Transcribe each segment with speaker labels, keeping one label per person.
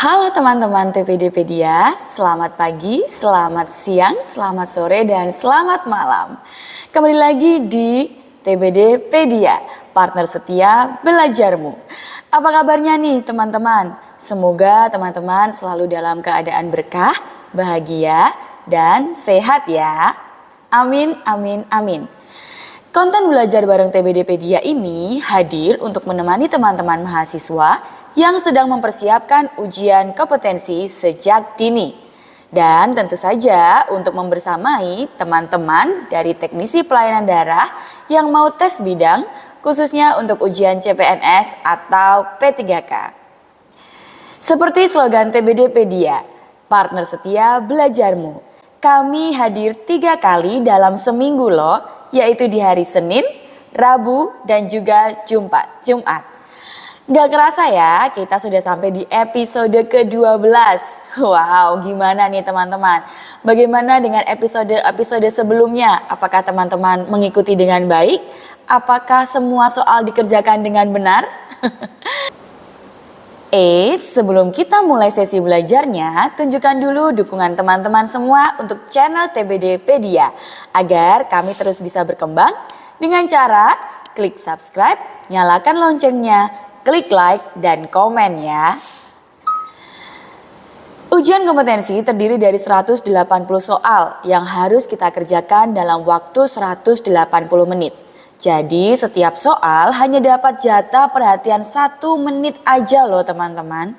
Speaker 1: Halo teman-teman TPDpedia, selamat pagi, selamat siang, selamat sore, dan selamat malam. Kembali lagi di TPDpedia, partner setia belajarmu. Apa kabarnya nih teman-teman? Semoga teman-teman selalu dalam keadaan berkah, bahagia, dan sehat ya. Amin, amin, amin. Konten belajar bareng TPDpedia ini hadir untuk menemani teman-teman mahasiswa yang sedang mempersiapkan ujian kompetensi sejak dini. Dan tentu saja untuk membersamai teman-teman dari teknisi pelayanan darah yang mau tes bidang khususnya untuk ujian CPNS atau P3K. Seperti slogan TPDpedia, partner setia belajarmu. Kami hadir 3 kali dalam seminggu loh, yaitu di hari Senin, Rabu, dan juga Jumat. Gak kerasa ya, kita sudah sampai di episode ke-12. Wow, gimana nih teman-teman? Bagaimana dengan episode sebelumnya? Apakah teman-teman mengikuti dengan baik? Apakah semua soal dikerjakan dengan benar? Sebelum kita mulai sesi belajarnya, tunjukkan dulu dukungan teman-teman semua untuk channel TPDpedia agar kami terus bisa berkembang dengan cara klik subscribe, nyalakan loncengnya, klik like dan komen ya. Ujian kompetensi terdiri dari 180 soal yang harus kita kerjakan dalam waktu 180 menit. Jadi setiap soal hanya dapat jatah perhatian 1 menit aja loh teman-teman.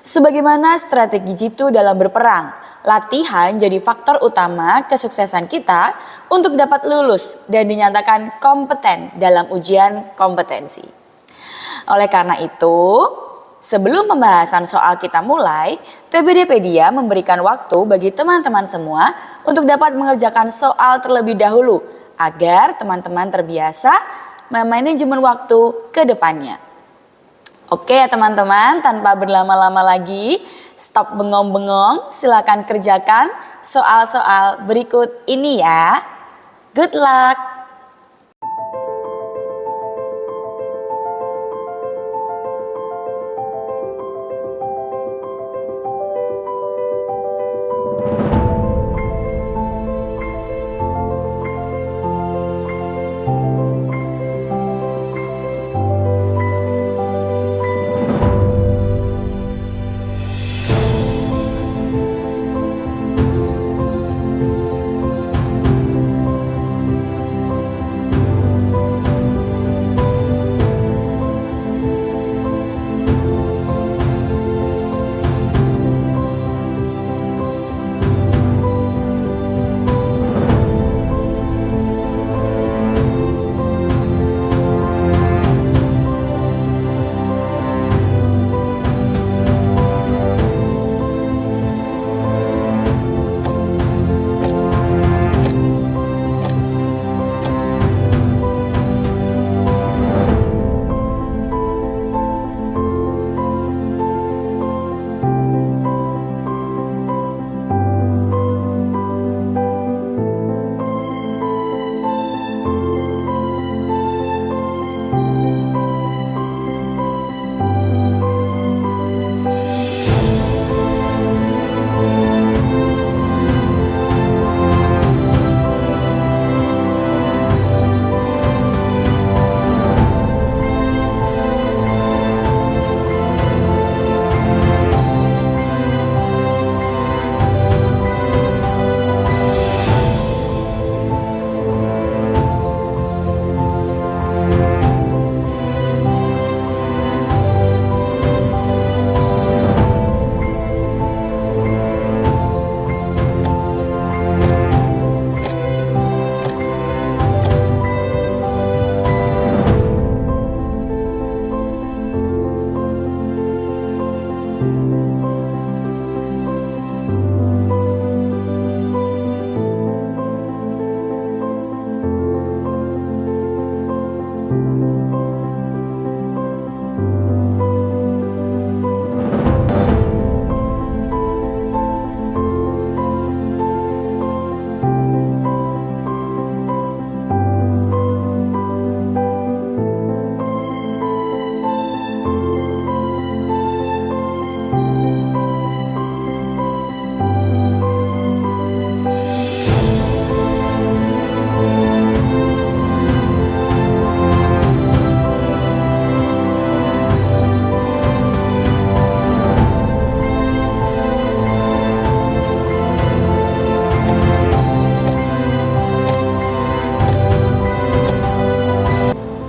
Speaker 1: Sebagaimana strategi jitu dalam berperang, latihan jadi faktor utama kesuksesan kita untuk dapat lulus dan dinyatakan kompeten dalam ujian kompetensi. Oleh karena itu, sebelum pembahasan soal kita mulai, TPDpedia memberikan waktu bagi teman-teman semua untuk dapat mengerjakan soal terlebih dahulu agar teman-teman terbiasa memanajemen waktu ke depannya. Oke ya teman-teman, tanpa berlama-lama lagi, stop bengong-bengong, silakan kerjakan soal-soal berikut ini ya. Good luck!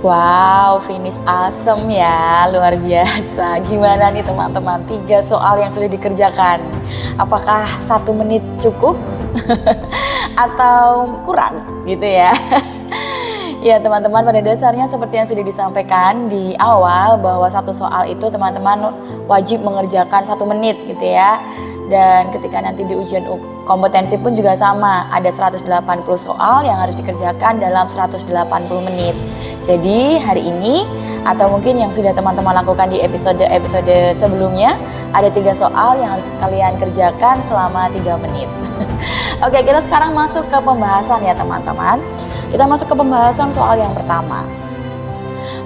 Speaker 1: Wow, finish asem ya, luar biasa. Gimana nih teman-teman, 3 soal yang sudah dikerjakan? Apakah 1 menit cukup? Atau kurang gitu ya? Ya teman-teman, pada dasarnya seperti yang sudah disampaikan di awal bahwa satu soal itu teman-teman wajib mengerjakan 1 menit gitu ya. Dan ketika nanti di ujian kompetensi pun juga sama, ada 180 soal yang harus dikerjakan dalam 180 menit. Jadi hari ini atau mungkin yang sudah teman-teman lakukan di episode-episode sebelumnya, ada 3 soal yang harus kalian kerjakan selama 3 menit. Oke, kita sekarang masuk ke pembahasan ya teman-teman. Kita masuk ke pembahasan soal yang pertama.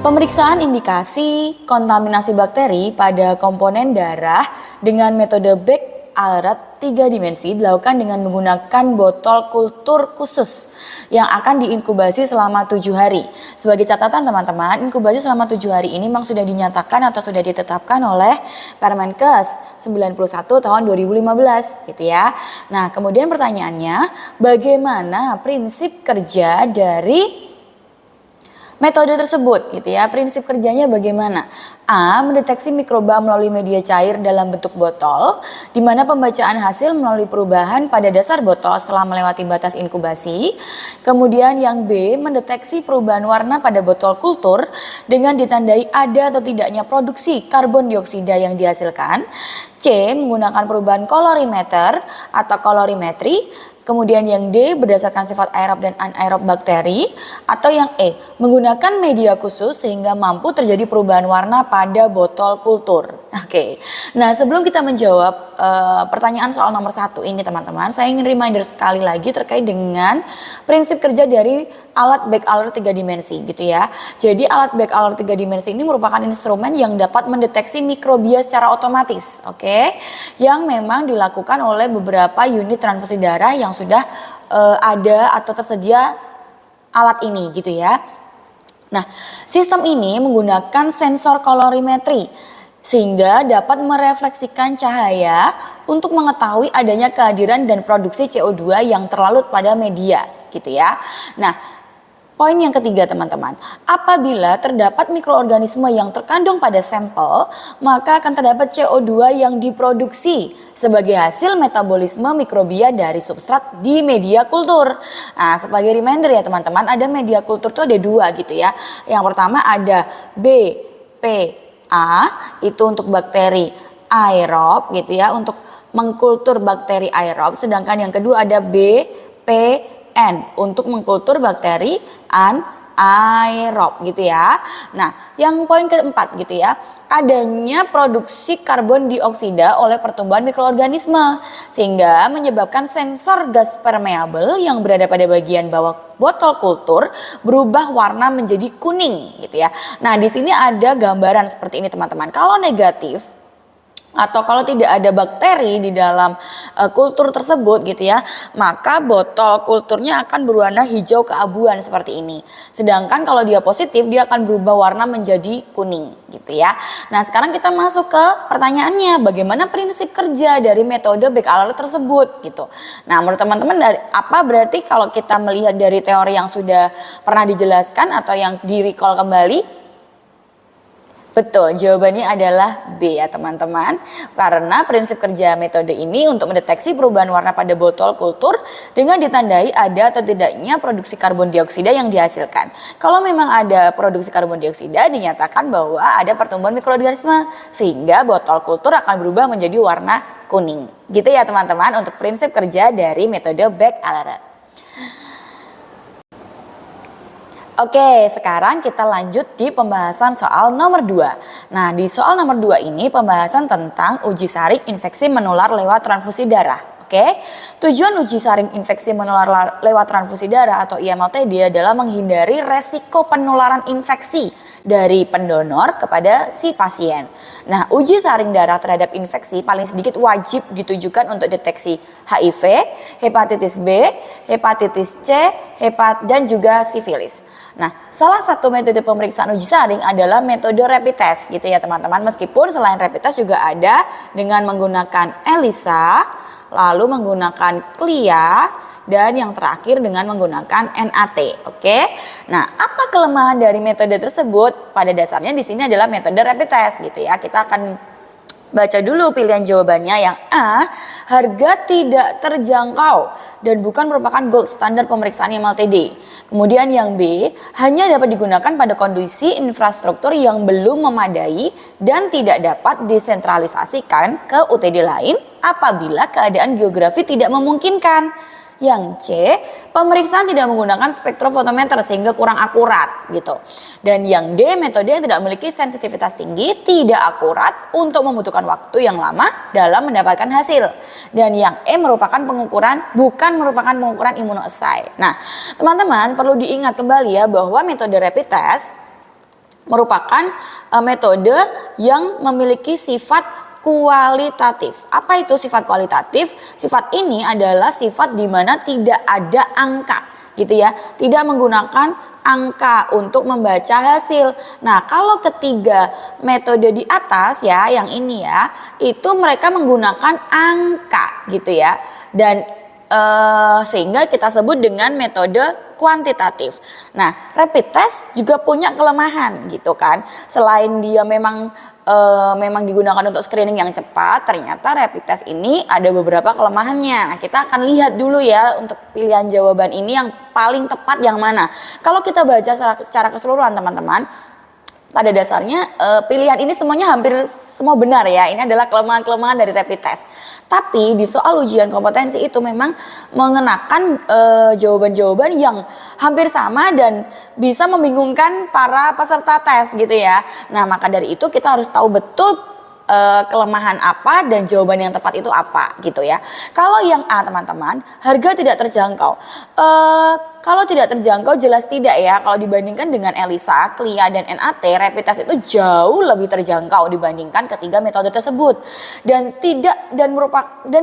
Speaker 1: Pemeriksaan indikasi kontaminasi bakteri pada komponen darah dengan metode Beck Alert 3 dimensi dilakukan dengan menggunakan botol kultur khusus yang akan diinkubasi selama 7 hari. Sebagai catatan teman-teman, inkubasi selama 7 hari ini memang sudah dinyatakan atau sudah ditetapkan oleh Permenkes 91 tahun 2015 gitu ya. Nah, kemudian pertanyaannya, bagaimana prinsip kerja dari metode tersebut gitu ya? Prinsip kerjanya bagaimana? A. Mendeteksi mikroba melalui media cair dalam bentuk botol, di mana pembacaan hasil melalui perubahan pada dasar botol setelah melewati batas inkubasi. Kemudian yang B. Mendeteksi perubahan warna pada botol kultur dengan ditandai ada atau tidaknya produksi karbon dioksida yang dihasilkan. C. Menggunakan perubahan kolorimeter atau kolorimetri. Kemudian yang D, berdasarkan sifat aerob dan anaerob bakteri. Atau yang E, menggunakan media khusus sehingga mampu terjadi perubahan warna pada botol kultur. Oke, nah sebelum kita menjawab pertanyaan soal nomor 1 ini teman-teman, saya ingin reminder sekali lagi terkait dengan prinsip kerja dari alat Beck Alert 3 dimensi gitu ya. Jadi alat Beck Alert 3 dimensi ini merupakan instrumen yang dapat mendeteksi mikrobia secara otomatis, oke? Yang memang dilakukan oleh beberapa unit transfusi darah yang sudah ada atau tersedia alat ini gitu ya. Nah, sistem ini menggunakan sensor kolorimetri sehingga dapat merefleksikan cahaya untuk mengetahui adanya kehadiran dan produksi CO2 yang terlarut pada media gitu ya. Nah, poin yang ketiga teman-teman, apabila terdapat mikroorganisme yang terkandung pada sampel, maka akan terdapat CO2 yang diproduksi sebagai hasil metabolisme mikrobia dari substrat di media kultur. Nah, sebagai reminder ya teman-teman, ada media kultur tuh ada 2 gitu ya. Yang pertama ada BPA, itu untuk bakteri aerob gitu ya, untuk mengkultur bakteri aerob. Sedangkan yang kedua ada BPN untuk mengkultur bakteri anaerob gitu ya. Nah, yang poin keempat gitu ya, adanya produksi karbon dioksida oleh pertumbuhan mikroorganisme sehingga menyebabkan sensor gas permeabel yang berada pada bagian bawah botol kultur berubah warna menjadi kuning gitu ya. Nah, di sini ada gambaran seperti ini teman-teman. Kalau negatif atau kalau tidak ada bakteri di dalam kultur tersebut gitu ya, maka botol kulturnya akan berwarna hijau keabuan seperti ini. Sedangkan kalau dia positif, dia akan berubah warna menjadi kuning gitu ya. Nah, sekarang kita masuk ke pertanyaannya, bagaimana prinsip kerja dari metode Beck Alert tersebut gitu. Nah, menurut teman-teman dari apa berarti kalau kita melihat dari teori yang sudah pernah dijelaskan atau yang di-recall kembali? Betul, jawabannya adalah B ya teman-teman. Karena prinsip kerja metode ini untuk mendeteksi perubahan warna pada botol kultur dengan ditandai ada atau tidaknya produksi karbon dioksida yang dihasilkan. Kalau memang ada produksi karbon dioksida, dinyatakan bahwa ada pertumbuhan mikroorganisme sehingga botol kultur akan berubah menjadi warna kuning. Gitu ya teman-teman untuk prinsip kerja dari metode Beck Alert. Oke, sekarang kita lanjut di pembahasan soal nomor 2. Nah, di soal nomor 2 ini pembahasan tentang uji saring infeksi menular lewat transfusi darah. Oke, tujuan uji saring infeksi menular lewat transfusi darah atau IMLTD adalah menghindari resiko penularan infeksi dari pendonor kepada si pasien. Nah, uji saring darah terhadap infeksi paling sedikit wajib ditujukan untuk deteksi HIV, hepatitis B, hepatitis C, dan juga sifilis. Nah, salah satu metode pemeriksaan uji saring adalah metode rapid test gitu ya teman-teman. Meskipun selain rapid test juga ada dengan menggunakan ELISA, lalu menggunakan CLIA, dan yang terakhir dengan menggunakan NAT. Oke. Nah, apa kelemahan dari metode tersebut? Pada dasarnya di sini adalah metode rapid test gitu ya. Kita akan baca dulu pilihan jawabannya. Yang A, harga tidak terjangkau dan bukan merupakan gold standar pemeriksaan IMLTD. Kemudian yang B, hanya dapat digunakan pada kondisi infrastruktur yang belum memadai dan tidak dapat disentralisasikan ke UTD lain apabila keadaan geografi tidak memungkinkan. Yang C, pemeriksaan tidak menggunakan spektrofotometer sehingga kurang akurat gitu. Dan yang D, metode yang tidak memiliki sensitivitas tinggi, tidak akurat untuk membutuhkan waktu yang lama dalam mendapatkan hasil. Dan yang E bukan merupakan pengukuran immunoassay. Nah, teman-teman perlu diingat kembali ya bahwa metode rapid test merupakan metode yang memiliki sifat kualitatif. Apa itu sifat kualitatif? Sifat ini adalah sifat di mana tidak ada angka, gitu ya. Tidak menggunakan angka untuk membaca hasil. Nah, kalau ketiga metode di atas ya, yang ini ya, itu mereka menggunakan angka, gitu ya. Dan sehingga kita sebut dengan metode kuantitatif. Nah, rapid test juga punya kelemahan gitu kan. Selain dia memang digunakan untuk screening yang cepat, ternyata rapid test ini ada beberapa kelemahannya. Nah, kita akan lihat dulu ya untuk pilihan jawaban ini yang paling tepat yang mana. Kalau kita baca secara keseluruhan teman-teman, pada dasarnya pilihan ini semuanya hampir semua benar ya. Ini adalah kelemahan-kelemahan dari rapid test. Tapi di soal ujian kompetensi itu memang mengenakan jawaban-jawaban yang hampir sama dan bisa membingungkan para peserta tes gitu ya. Nah, maka dari itu kita harus tahu betul kelemahan apa dan jawaban yang tepat itu apa gitu ya. Kalau yang A teman-teman, harga tidak terjangkau. Kalau tidak terjangkau jelas tidak ya. Kalau dibandingkan dengan ELISA, CLIA dan NAT, rapid test itu jauh lebih terjangkau dibandingkan ketiga metode tersebut. Dan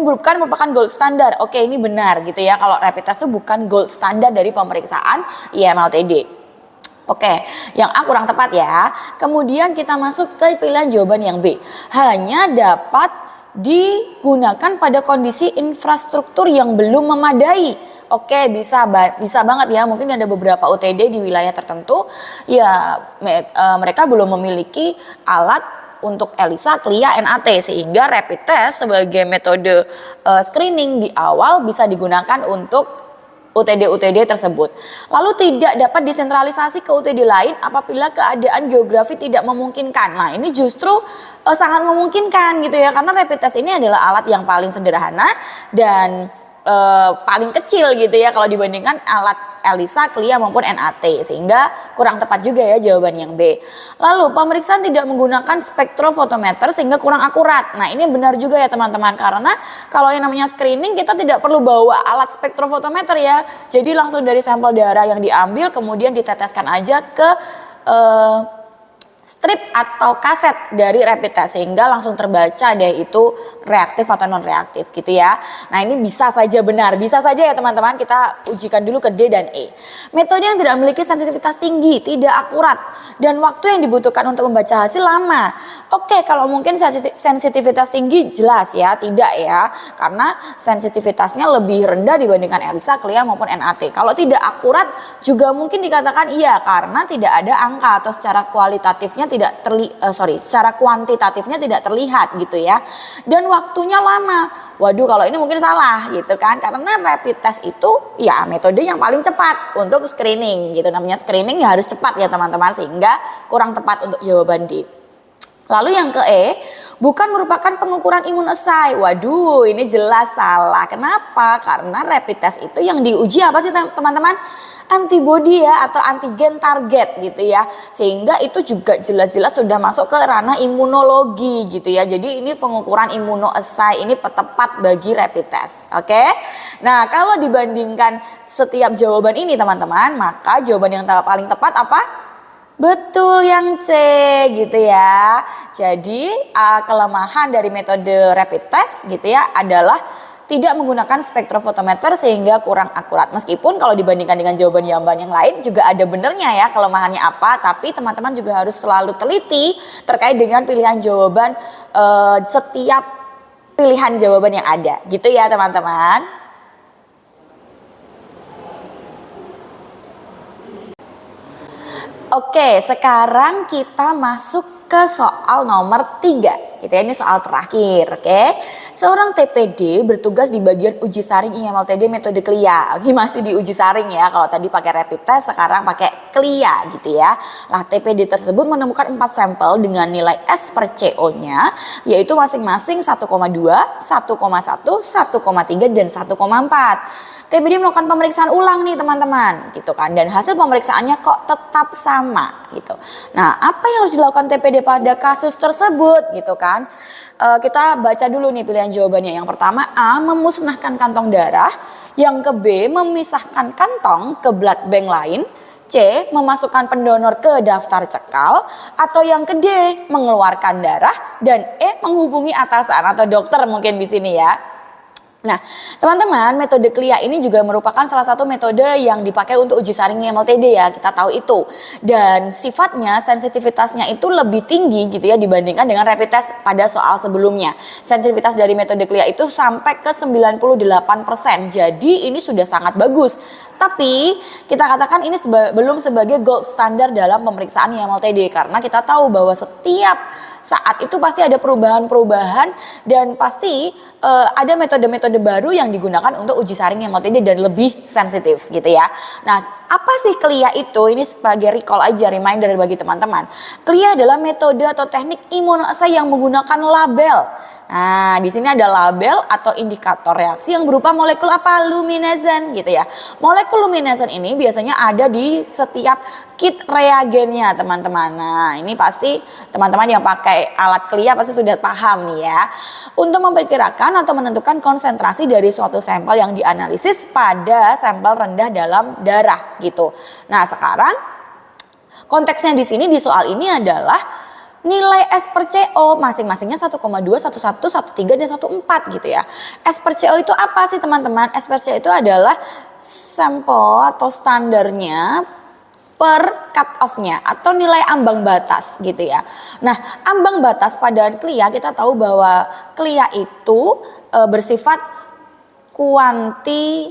Speaker 1: bukan merupakan gold standar. Oke, ini benar gitu ya. Kalau rapid test itu bukan gold standar dari pemeriksaan IMLTD. Oke, yang A kurang tepat ya. Kemudian kita masuk ke pilihan jawaban yang B. Hanya dapat digunakan pada kondisi infrastruktur yang belum memadai. Oke, bisa banget ya. Mungkin ada beberapa UTD di wilayah tertentu ya mereka belum memiliki alat untuk ELISA, CLIA, NAT sehingga rapid test sebagai metode screening di awal bisa digunakan untuk UTD tersebut. Lalu tidak dapat disentralisasi ke UTD lain apabila keadaan geografi tidak memungkinkan. Nah, ini justru sangat memungkinkan gitu ya, karena rapid test ini adalah alat yang paling sederhana dan paling kecil gitu ya kalau dibandingkan alat ELISA, CLIA maupun NAT, sehingga kurang tepat juga ya jawaban yang B. Lalu pemeriksaan tidak menggunakan spektrofotometer sehingga kurang akurat. Nah, ini benar juga ya teman-teman, karena kalau yang namanya screening kita tidak perlu bawa alat spektrofotometer ya. Jadi langsung dari sampel darah yang diambil kemudian diteteskan aja ke strip atau kaset dari rapid test sehingga langsung terbaca deh itu reaktif atau non reaktif gitu ya. Nah, ini bisa saja benar, bisa saja ya teman-teman. Kita ujikan dulu ke D dan E. Metode yang tidak memiliki sensitivitas tinggi, tidak akurat, dan waktu yang dibutuhkan untuk membaca hasil lama. Oke, kalau mungkin sensitivitas tinggi jelas ya, tidak ya, karena sensitivitasnya lebih rendah dibandingkan ELISA, CLIA maupun NAT. Kalau tidak akurat juga mungkin dikatakan iya karena tidak ada angka atau secara secara kuantitatifnya tidak terlihat gitu ya. Dan waktunya lama. Waduh, kalau ini mungkin salah gitu kan. Karena rapid test itu ya metode yang paling cepat untuk screening gitu. Namanya screening ya harus cepat ya teman-teman, sehingga kurang tepat untuk jawaban D. Lalu yang ke E, bukan merupakan pengukuran immunoassay. Waduh, ini jelas salah. Kenapa? Karena rapid test itu yang diuji apa sih teman-teman? Antibody ya, atau antigen target gitu ya. Sehingga itu juga jelas-jelas sudah masuk ke ranah imunologi gitu ya. Jadi ini pengukuran immunoassay ini tepat bagi rapid test. Oke. Nah, kalau dibandingkan setiap jawaban ini teman-teman, maka jawaban yang paling tepat apa? Betul, yang C gitu ya. Jadi kelemahan dari metode rapid test gitu ya adalah tidak menggunakan spektrofotometer sehingga kurang akurat. Meskipun kalau dibandingkan dengan jawaban-jawaban yang lain juga ada benernya ya kelemahannya apa. Tapi teman-teman juga harus selalu teliti terkait dengan pilihan jawaban setiap pilihan jawaban yang ada gitu ya teman-teman. Oke, sekarang kita masuk ke soal nomor 3. Gitu ya, ini soal terakhir, oke. Seorang TPD bertugas di bagian uji saring IMLTD metode CLIA. Ini masih di uji saring ya, kalau tadi pakai rapid test, sekarang pakai CLIA gitu ya. Nah, TPD tersebut menemukan 4 sampel dengan nilai S per CO-nya, yaitu masing-masing 1,2, 1,1, 1,3, dan 1,4. TPD melakukan pemeriksaan ulang nih teman-teman gitu kan, dan hasil pemeriksaannya kok tetap sama gitu. Nah, apa yang harus dilakukan TPD pada kasus tersebut gitu kan? Kita baca dulu nih pilihan jawabannya. Yang pertama A, memusnahkan kantong darah. Yang ke B, memisahkan kantong ke blood bank lain. C, memasukkan pendonor ke daftar cekal. Atau yang ke D, mengeluarkan darah. Dan E, menghubungi atasan atau dokter mungkin di sini ya. Nah, teman-teman, metode CLIA ini juga merupakan salah satu metode yang dipakai untuk uji saring IMLTD ya, kita tahu itu. Dan sifatnya, sensitivitasnya itu lebih tinggi gitu ya dibandingkan dengan rapid test pada soal sebelumnya. Sensitivitas dari metode CLIA itu sampai ke 98%. Jadi ini sudah sangat bagus. Tapi kita katakan ini belum sebagai gold standar dalam pemeriksaan IMLTD karena kita tahu bahwa setiap saat itu pasti ada perubahan-perubahan dan pasti ada metode-metode baru yang digunakan untuk uji saring IMLTD dan lebih sensitif gitu ya. Nah, apa sih CLIA itu? Ini sebagai recall aja, reminder bagi teman-teman. CLIA adalah metode atau teknik imunoassay yang menggunakan label. Nah, di sini ada label atau indikator reaksi yang berupa molekul apa? Luminescent gitu ya. Molekul luminescent ini biasanya ada di setiap kit reagennya teman-teman. Nah, ini pasti teman-teman yang pakai alat CLIA pasti sudah paham nih ya. Untuk memperkirakan atau menentukan konsentrasi dari suatu sampel yang dianalisis pada sampel rendah dalam darah gitu. Nah, sekarang konteksnya di sini di soal ini adalah nilai S per CO masing-masingnya 1,2, 11, 13, dan 14 gitu ya. S per CO itu apa sih teman-teman? S per CO itu adalah sampel atau standarnya per cut off-nya atau nilai ambang batas gitu ya. Nah, ambang batas pada CLIA kita tahu bahwa CLIA itu bersifat kuantitatif.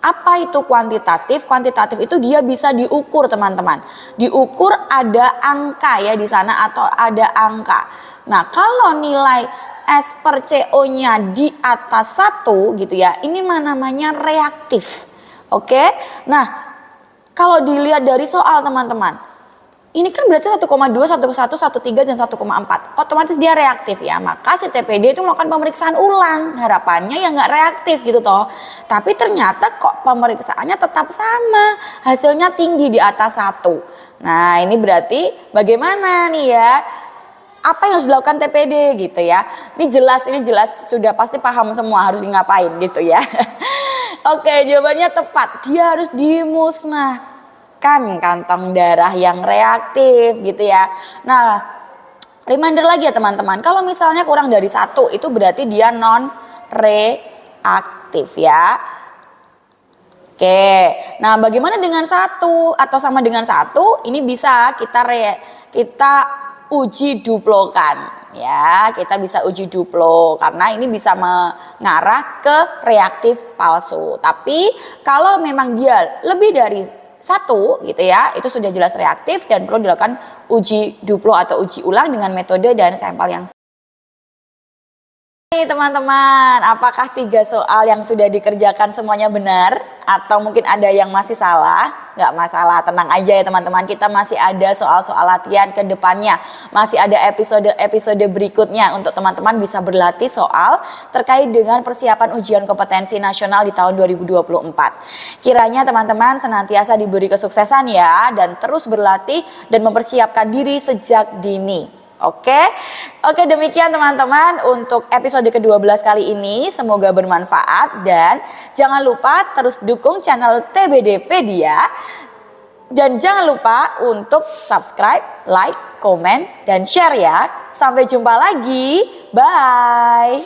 Speaker 1: Apa itu kuantitatif? Kuantitatif itu dia bisa diukur teman-teman. Diukur ada angka ya di sana atau ada angka. Nah, kalau nilai S per CO-nya di atas 1 gitu ya, ini namanya reaktif. Oke? Nah, kalau dilihat dari soal teman-teman, ini kan berarti 1,2, 1,1, 1,3, dan 1,4. Otomatis dia reaktif ya. Maka si TPD itu melakukan pemeriksaan ulang. Harapannya ya nggak reaktif gitu toh. Tapi ternyata kok pemeriksaannya tetap sama. Hasilnya tinggi di atas 1. Nah, ini berarti bagaimana nih ya? Apa yang harus dilakukan TPD gitu ya. Ini jelas sudah pasti paham semua harus ngapain gitu ya. Oke, jawabannya tepat. Dia harus dimusnahkan kantong darah yang reaktif gitu ya. Nah, reminder lagi ya teman-teman, kalau misalnya kurang dari 1 itu berarti dia non reaktif ya. Oke, nah bagaimana dengan 1 atau sama dengan 1? Ini bisa kita uji duplokan ya, kita bisa uji duplo karena ini bisa mengarah ke reaktif palsu. Tapi kalau memang dia lebih dari 1 gitu ya, itu sudah jelas reaktif dan perlu dilakukan uji duplo atau uji ulang dengan metode dan sampel yang sama. Teman-teman, apakah 3 soal yang sudah dikerjakan semuanya benar? Atau mungkin ada yang masih salah? Nggak masalah, tenang aja ya teman-teman. Kita masih ada soal-soal latihan ke depannya. Masih ada episode berikutnya untuk teman-teman bisa berlatih soal terkait dengan persiapan ujian kompetensi nasional di tahun 2024. Kiranya teman-teman senantiasa diberi kesuksesan ya, dan terus berlatih dan mempersiapkan diri sejak dini. Oke, demikian teman-teman untuk episode ke-12 kali ini. Semoga bermanfaat dan jangan lupa terus dukung channel TBDpedia. Dan jangan lupa untuk subscribe, like, komen, dan share ya. Sampai jumpa lagi. Bye.